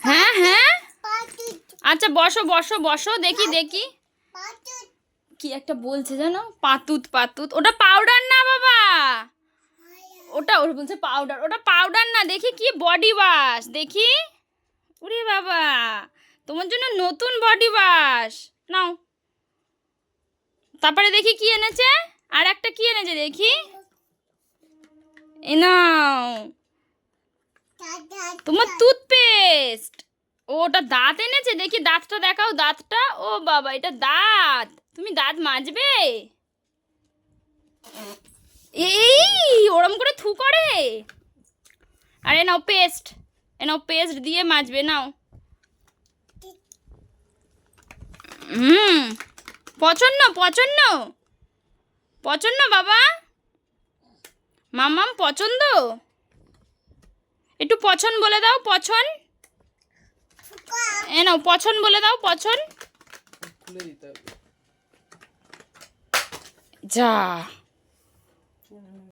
হ্যাঁ হ্যাঁ, আচ্ছা বসো বসো বসো, দেখি দেখি কি একটা বলছে জানো, পাতুত পাতুত, ওটা পাউডার না বাবা, ওটা ওর বলছে পাউডার, ওটা পাউডার না, দেখি কি বডি ওয়াশ, দেখি। ওরে বাবা, তোমার জন্য নতুন বডি ওয়াশ নাও। তারপরে দেখি কি এনেছে, আর একটা কি এনেছে দেখি, এ নাও তোমার টুথপেস্ট। ওটা দাঁত এনেছে, দেখি দাঁতটা দেখাও, দাঁতটা, ও বাবা এটা দাঁত, তুমি দাঁত মাজবে, এই ওরম করে থু করে। আরে নাও পেস্ট, এ নাও পেস্ট দিয়ে মাজবে, নাও। পছন্দ পছন্দ পছন্দ বাবা, মামাম পছন্দ, একটু পছন্দ বলে দাও, পছন্দ, এ নাও পছন্দ বলে দাও, পছন্দ। যা